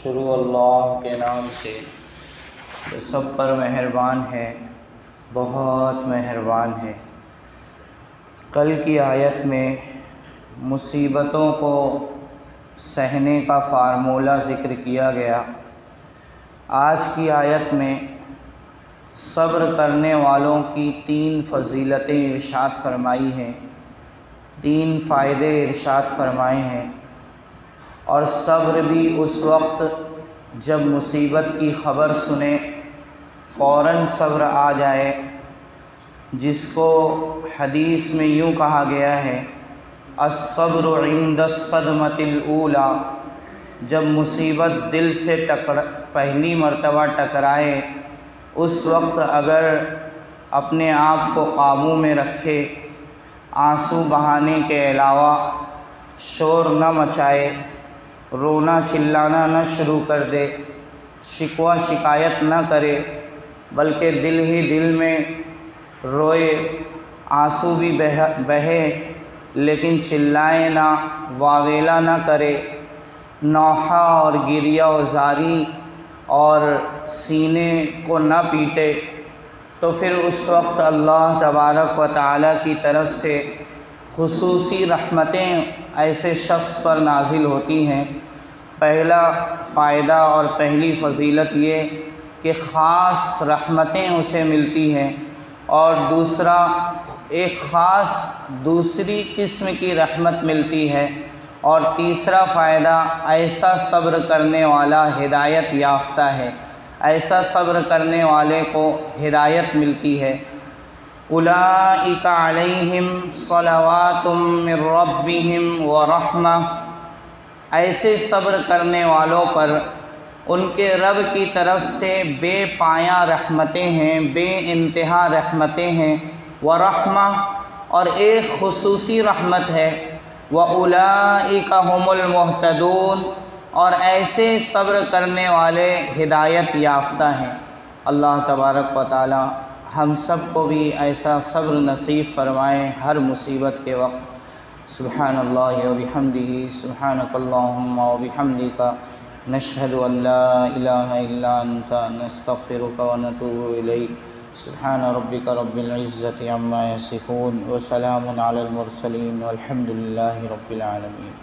شروع اللہ کے نام سے جو سب پر مہربان ہے، بہت مہربان ہے۔ کل کی آیت میں مصیبتوں کو سہنے کا فارمولہ ذکر کیا گیا۔ آج کی آیت میں صبر کرنے والوں کی 3 فضیلتیں ارشاد فرمائی ہیں، 3 فائدے ارشاد فرمائے ہیں۔ اور صبر بھی اس وقت جب مصیبت کی خبر سنیں فوراً صبر آ جائے، جس کو حدیث میں یوں کہا گیا ہے الصبر عند الصدمۃ الاولی، جب مصیبت دل سے پہلی مرتبہ ٹکرائے اس وقت اگر اپنے آپ کو قابو میں رکھے، آنسو بہانے کے علاوہ شور نہ مچائے، رونا چلانا نہ شروع کر دے، شکوہ شکایت نہ کرے، بلکہ دل ہی دل میں روئے، آنسو بھی بہے لیکن چلائے نہ، واویلا نہ کرے، نوحہ اور گریہ و زاری اور سینے کو نہ پیٹے، تو پھر اس وقت اللہ تبارک و تعالیٰ کی طرف سے خصوصی رحمتیں ایسے شخص پر نازل ہوتی ہیں۔ پہلا فائدہ اور پہلی فضیلت یہ کہ خاص رحمتیں اسے ملتی ہیں، اور دوسرا ایک خاص دوسری قسم کی رحمت ملتی ہے، اور تیسرا فائدہ ایسا صبر کرنے والا ہدایت یافتہ ہے، ایسا صبر کرنے والے کو ہدایت ملتی ہے۔ اولئک علیہم صلوات من ربہم ورحمہ، ایسے صبر کرنے والوں پر ان کے رب کی طرف سے بے پایاں رحمتیں ہیں، بے انتہا رحمتیں ہیں، ورحمہ اور ایک خصوصی رحمت ہے، واولئک ھم المہتدون، اور ایسے صبر کرنے والے ہدایت یافتہ ہیں۔ اللہ تبارک و تعالی ہم سب کو بھی ایسا صبر نصیب فرمائے ہر مصیبت کے وقت۔ سبحان اللہ و بحمدہ، سبحانک اللہم و بحمدک، نشہد ان لا الہ الا انت، نستغفرک و نتوب الیک۔ سبحان ربک رب العزۃ عما یصفون، وسلام علی المرسلین، والحمد للہ رب العالمین۔